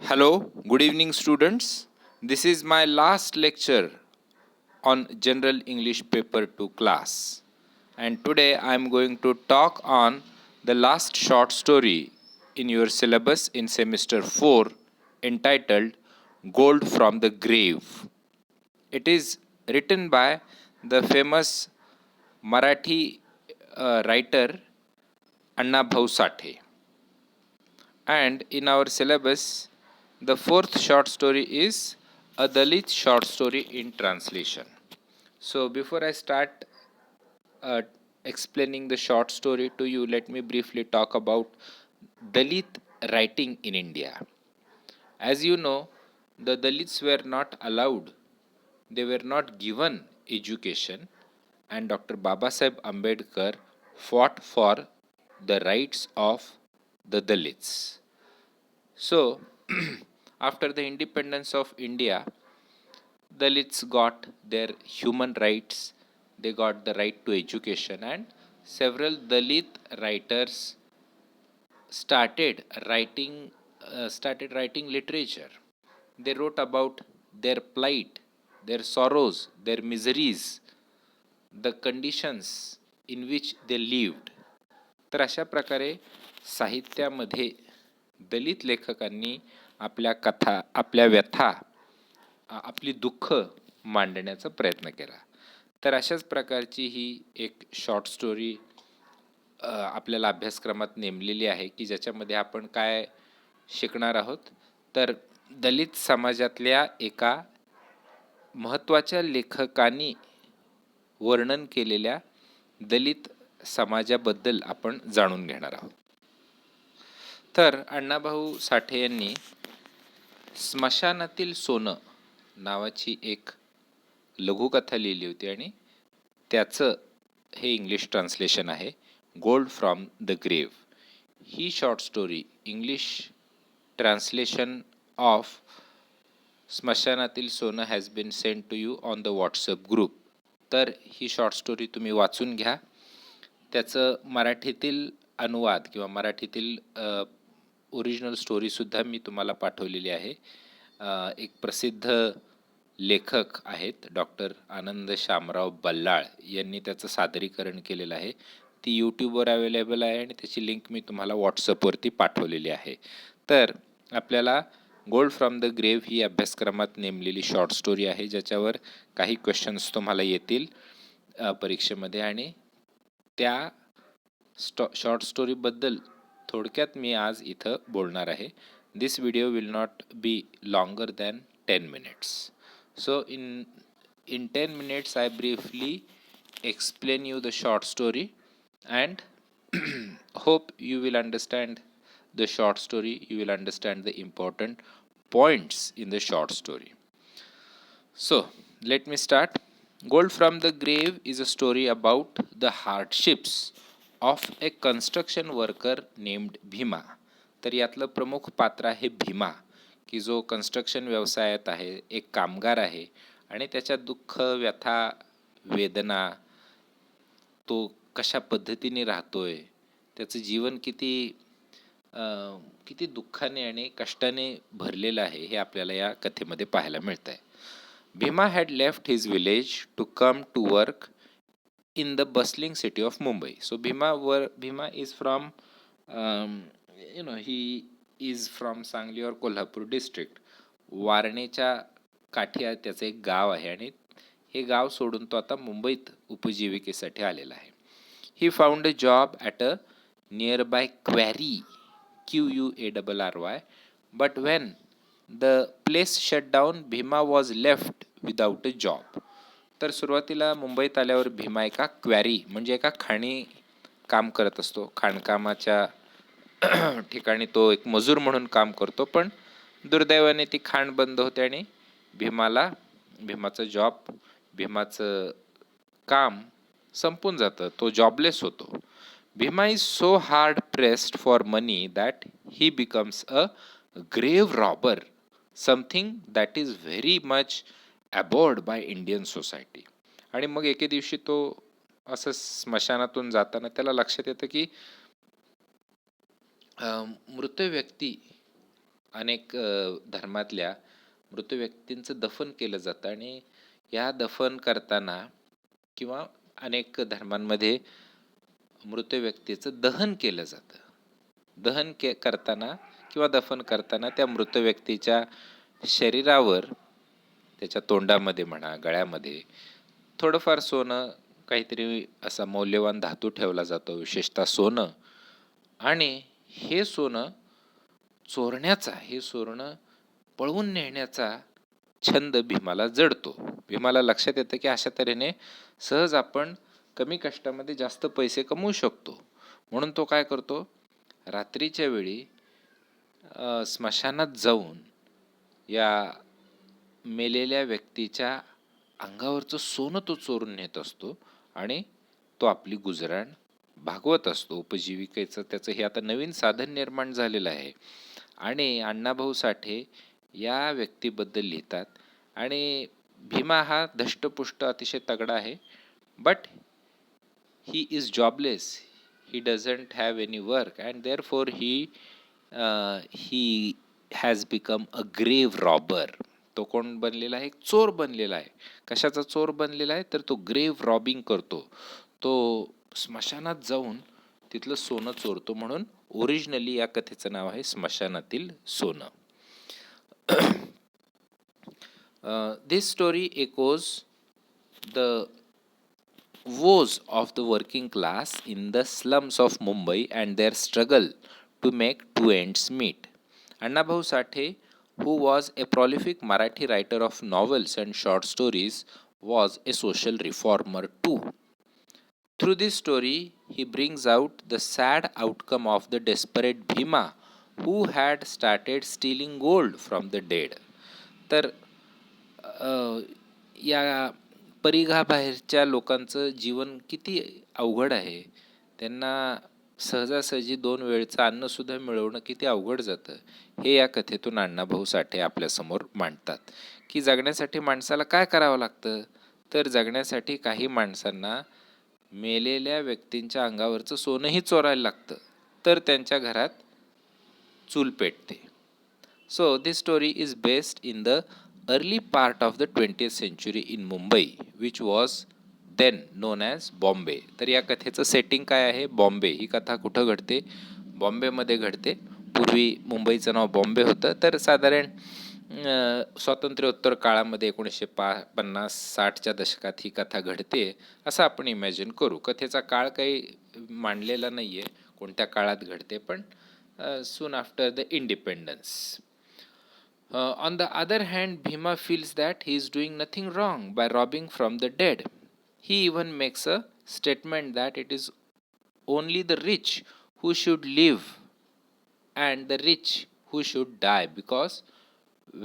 Hello, good evening, students. This is my last lecture on General English Paper 2 class. And today I am going to talk on the last short story in your syllabus in semester 4 entitled Gold from the Grave. It is written by the famous Marathi writer Anna Bhau Sathe. And in our syllabus, the fourth short story is a Dalit short story in translation. So, before I start uh, explaining the short story to you, let me briefly talk about Dalit writing in India. As you know, the Dalits were not allowed, they were not given education, and Dr. Babasaheb Ambedkar fought for the rights of the Dalits. So, after the independence of India, Dalits got their human rights, they got the right to education, and several Dalit writers started writing started writing literature. They wrote about their plight, their sorrows, their miseries, the conditions in which they lived. तर अशा प्रकारे साहित्यामध्ये दलित लेखकांनी आपल्या कथा, आपल्या व्यथा, आपली दुःख मांडण्याचा प्रयत्न केला. तर अशाच प्रकारची ही एक शॉर्ट स्टोरी आपल्याला अभ्यासक्रमात नेमलेली आहे की ज्याच्यामध्ये आपण काय शिकणार आहोत. तर दलित समाजातल्या एका महत्त्वाच्या लेखकांनी वर्णन केलेल्या दलित समाजाबद्दल आपण जाणून घेणार आहोत. तर अण्णाभाऊ साठे यांनी स्मशानातील सोनं नावाची एक लघुकथा लिहिली होती आणि त्याचं हे इंग्लिश ट्रान्सलेशन आहे गोल्ड फ्रॉम द ग्रेव. ही short story English translation of स्मशानातील सोनं has been send to you on the WhatsApp group. तर ही शॉर्ट स्टोरी तुम्ही वाचून घ्या. त्याचं मराठीतील अनुवाद किंवा मराठीतील ओरिजिनल स्टोरीसुद्धा मी तुम्हाला पाठवलेली आहे. एक प्रसिद्ध लेखक आहेत डॉक्टर आनंद शामराव बल्लाळ यांनी त्याचं सादरीकरण केलेलं आहे. ती यूट्यूबवर अवेलेबल आहे आणि त्याची लिंक मी तुम्हाला व्हॉट्सअपवरती पाठवलेली आहे. तर आपल्याला गोल्ड फ्रॉम द ग्रेव ही अभ्यासक्रमात नेमलेली शॉर्ट स्टोरी आहे ज्याच्यावर काही क्वेश्चन्स तुम्हाला येतील परीक्षेमध्ये आणि त्या शॉर्ट स्टोरीबद्दल थोडक्यात मी आज इथं बोलणार आहे. This video will not be longer than 10 minutes. So in 10 minutes I briefly explain you the short story and hope you will understand the short story, you will understand the important points in the short story. So let me start. Gold from the Grave is a story about the hardships of a construction worker named Bhima. तर यातलं प्रमुख पात्र आहे भीमा, की जो construction व्यवसायात आहे, एक कामगार आहे आणि त्याच्या दुःख, व्यथा, वेदना, तो कशा पद्धतीने राहतोय, त्याचं जीवन किती दुःखाने आणि कष्टाने भरलेलं आहे हे आपल्याला या कथेमध्ये पाहायला मिळत आहे. Bhima had left his village to come to work in the bustling city of Mumbai. So Bhima is from he is from Sangli or Kolhapur district. वारणेच्या काठी त्याचं एक गाव आहे आणि हे गाव सोडून तो आता मुंबईत उपजीविकेसाठी आलेला आहे. He found a job at a nearby quarry QUARRY but when the place shut down Bhima was left without a job. तर सुरुवातीला मुंबईत आल्यावर भीमा एका क्वॅरी म्हणजे एका खाणी काम करत असतो. खाणकामाच्या ठिकाणी तो एक मजूर म्हणून काम करतो. पण दुर्दैवाने ती खाण बंद होते आणि भीमाचं जॉब, भीमाचं काम संपून जातं. तो जॉबलेस होतो. Bhima is so hard pressed for money that he becomes a grave robber, something that is very much abhorred by Indian society. आणि मग एके दिवशी तो असं स्मशानातून जाताना त्याला लक्षात येतं की मृत व्यक्ती अनेक धर्मातल्या मृत व्यक्तींचं दफन केलं जातं आणि या दफन करताना किंवा अनेक धर्मांमध्ये मृत व्यक्तीचं दहन केलं जातं. करताना किंवा दफन करताना त्या मृत व्यक्तीच्या शरीरावर, त्याच्या तोंडामध्ये म्हणा, गळ्यामध्ये थोडंफार सोनं, काहीतरी असा मौल्यवान धातू ठेवला जातो, विशेषतः सोनं. आणि हे सोनं चोरण्याचा, हे सोनं पळवून नेण्याचा छंद भीमाला जडतो. भीमाला लक्षात येतं की अशा तऱ्हेने सहज आपण कमी कष्टामध्ये जास्त पैसे कमवू शकतो. म्हणून तो काय करतो, रात्रीच्या वेळी स्मशानात जाऊन या मेलेल्या व्यक्तीच्या अंगावरचं सोनं तो चोरून नेत असतो आणि तो आपली गुजराण भागवत असतो. उपजीविकेचं त्याचं हे आता नवीन साधन निर्माण झालेलं आहे. आणि अण्णाभाऊ साठे या व्यक्तीबद्दल लिहितात. आणि भीमा हा धष्टपुष्ट अतिशय तगडा आहे, but he is jobless, he doesn't have any work and therefore he has become a grave robber. तो कोण बनलेला आहे, चोर बनलेला आहे. कशाचा चोर बनलेला आहे, तर तो ग्रेव्ह रॉबिंग करतो. तो स्मशानात जाऊन तिथलं सोनं चोरतो. म्हणून ओरिजिनली या कथेचं नाव आहे स्मशानातील सोनं. This story echoes the woes of the working class in the slums of Mumbai and their struggle to make two ends meet. Annabhau Sathe, who was a prolific Marathi writer of novels and short stories, was a social reformer too. Through this story, he brings out the sad outcome of the desperate Bhima, who had started stealing gold from the dead. तर या परिघाबाहेरच्या लोकांचं जीवन किती अवघड आहे. त्यांना सहजासहजी 2 वेळचं अन्नसुद्धा मिळवणं किती अवघड जातं, हे या कथेतून अण्णाभाऊ साठे आपल्यासमोर मांडतात. की जगण्यासाठी माणसाला काय करावं लागतं, तर जगण्यासाठी काही माणसांना मेलेल्या व्यक्तींच्या अंगावरचं सोनंही चोरायला लागतं, तर त्यांच्या घरात चूल पेटते. So this story is based in the early part of the 20th century in Mumbai, which was then known as Bombay. तर या कथेचं सेटिंग काय आहे, बॉम्बे. ही कथा कुठं घडते, बॉम्बेमध्ये घडते. पूर्वी मुंबईचं नाव बॉम्बे होतं. तर साधारण स्वातंत्र्योत्तर काळामध्ये 1950-60च्या दशकात ही कथा घडते असं आपण इमॅजिन करू. कथेचा काळ काही मांडलेला नाही आहे, कोणत्या काळात घडते, पण soon after the independence. On the other hand, Bhima feels that he is doing nothing wrong by robbing from the dead. He even makes a statement that it is only the rich who should live and the rich who should die, because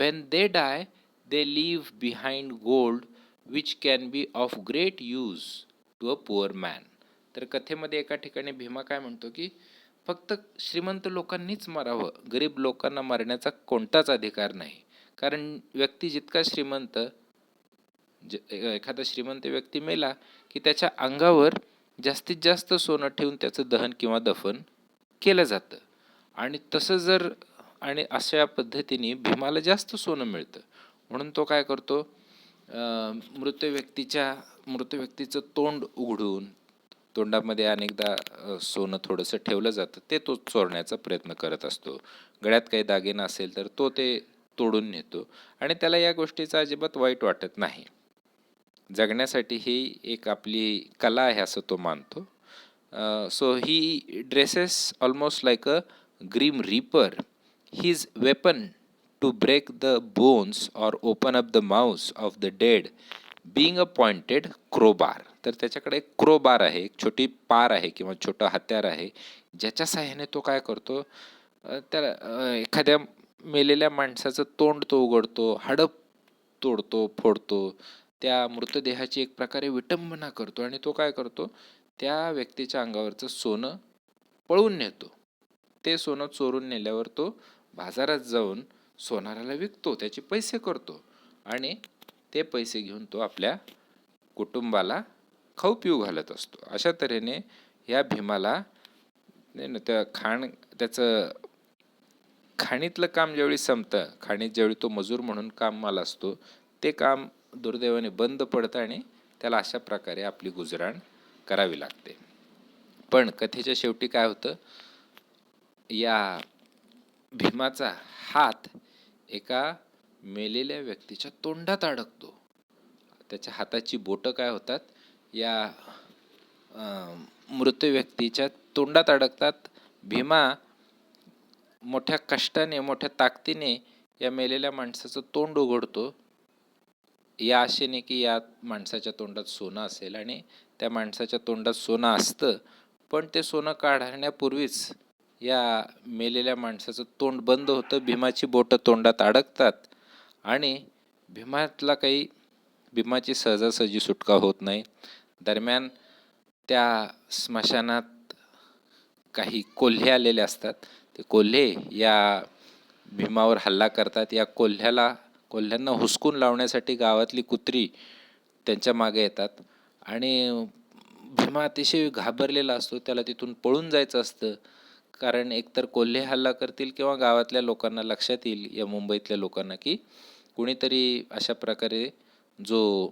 when they die, they leave behind gold which can be of great use to a poor man. तर कथेमध्ये एका ठिकाणी भीमा काय म्हणतो की फक्त श्रीमंत लोकांनीच मरावं, गरीब लोकांना मरण्याचा कोणताच अधिकार नाही. कारण व्यक्ती जितका श्रीमंत, एखादा श्रीमंत व्यक्ती मेला की त्याच्या अंगावर जास्तीत जास्त सोनं ठेवून त्याचं दहन किंवा दफन केलं जातं. आणि तसं जर, आणि अशा पद्धतीने भीमाला जास्त सोनं मिळतं. म्हणून तो काय करतो, मृत व्यक्तीचं तोंड उघडून तोंडामध्ये अनेकदा सोनं थोडंसं ठेवलं जातं, ते तो चोरण्याचा प्रयत्न करत असतो. गळ्यात काही दागिना असेल तर तो ते तोडून नेतो आणि त्याला या गोष्टीचा अजिबात वाईट वाटत नाही. जगण्यासाठी ही एक आपली कला आहे असं तो मानतो. So he dresses almost like a grim reaper. His weapon to break the bones or open up the mouths of the dead being a pointed crowbar. तर त्याच्याकडे एक क्रोबार आहे, एक छोटी पार आहे किंवा छोटं हत्यार आहे, ज्याच्या साहाय्याने तो काय करतो, त्याला एखाद्या मेलेल्या माणसाचं तोंड तो उघडतो, हाडं तोडतो, फोडतो, त्या मृतदेहाची एक प्रकारे विटंबना करतो आणि तो काय करतो, त्या व्यक्तीच्या अंगावरचं सोनं पळवून नेतो. ते सोनं चोरून नेल्यावर तो बाजारात जाऊन सोनाराला विकतो, त्याचे पैसे करतो आणि ते पैसे घेऊन तो आपल्या कुटुंबाला खाऊ पिऊ घालत असतो. अशा तऱ्हेने या भीमाला त्याचं खाणीतलं काम ज्यावेळी संपतं, खाणीत ज्यावेळी तो मजूर म्हणून कामाला असतो, ते काम दुर्दैवाने बंद पडतं आणि त्याला अशा प्रकारे आपली गुजराण करावी लागते. पण कथेच्या शेवटी काय होतं, या भीमाचा हात एका मेलेल्या व्यक्तीच्या तोंडात अडकतो. त्याच्या हाताची बोटं काय होतात, या मृत व्यक्तीच्या तोंडात अडकतात. भीमा मोठ्या कष्टाने, मोठ्या ताकदीने या मेलेल्या माणसाचं तोंड उघडतो, या आशेने की या माणसाच्या तोंडात सोनं असेल, आणि त्या माणसाच्या तोंडात सोनं असतं. पण ते सोनं काढण्यापूर्वीच या मेलेल्या माणसाचं तोंड बंद होतं, भीमाची बोटं तोंडात अडकतात आणि भीमाची सहजासहजी सुटका होत नाही. दरम्यान त्या स्मशानात काही कोल्हे आलेले असतात. ते कोल्हे या भीमावर हल्ला करतात. या कोल्ह्यांना हुसकून लावण्यासाठी गावातली कुत्री त्यांच्या मागे येतात आणि भीमा अतिशय घाबरलेला असतो. त्याला तिथून पळून जायचं असतं, कारण एकतर कोल्हे हल्ला करतील किंवा गावातल्या लोकांना लक्षात येईल, या मुंबईतल्या लोकांना, की कुणीतरी अशा प्रकारे जो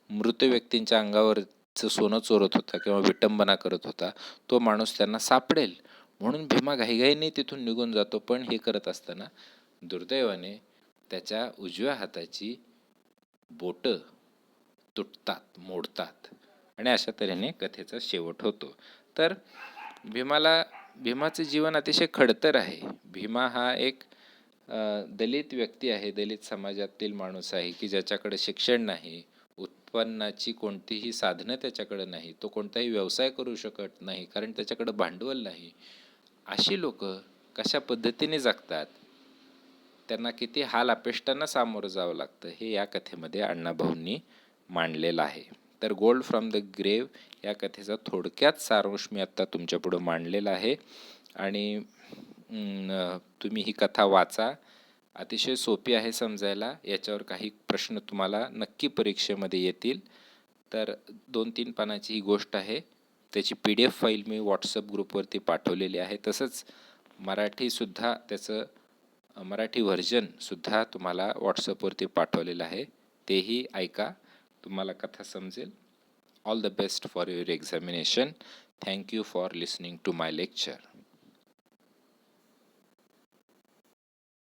मृत व्यक्तींच्या अंगावरचं सोनं चोरत होता किंवा विटंबना करत होता, तो माणूस त्यांना सापडेल. म्हणून भीमा घाईघाईने तिथून निघून जातो. पण हे करत असताना दुर्दैवाने त्याच्या उजव्या हाताची बोटं तुटतात, मोडतात, आणि अशा तऱ्हेने कथेचा शेवट होतो. तर भीमाचं जीवन अतिशय खडतर आहे. भीमा हा एक दलित व्यक्ती आहे, दलित समाजातील माणूस आहे, की ज्याच्याकडे शिक्षण नाही, उत्पन्नाची कोणतीही साधनं त्याच्याकडे नाही, तो कोणताही व्यवसाय करू शकत नाही, कारण त्याच्याकडे भांडवल नाही. अशी लोक कशा पद्धतीने जगतात, त्यांना किती हाल अपेष्टांना सामोरं जावं लागतं, हे या कथेमध्ये अण्णाभाऊंनी मांडलेलं आहे. तर गोल्ड फ्रॉम द ग्रेव या कथेचा थोडक्यात सारांश मी आत्ता तुमच्यापुढं मांडलेला आहे, आणि तुम्ही ही कथा वाचा. अतिशय सोपी आहे समजायला. याच्यावर काही प्रश्न तुम्हाला नक्की परीक्षेमध्ये येतील. तर 2-3 पानाची ही गोष्ट आहे. त्याची PDF फाईल मी व्हॉट्सअप ग्रुपवरती पाठवलेली आहे. तसंच मराठीसुद्धा, त्याचं मराठी व्हर्जनसुद्धा तुम्हाला व्हॉट्सअपवरती पाठवलेलं आहे. तेही ऐका, तुम्हाला कथा समजेल. All the best for your examination. Thank you for listening to my lecture.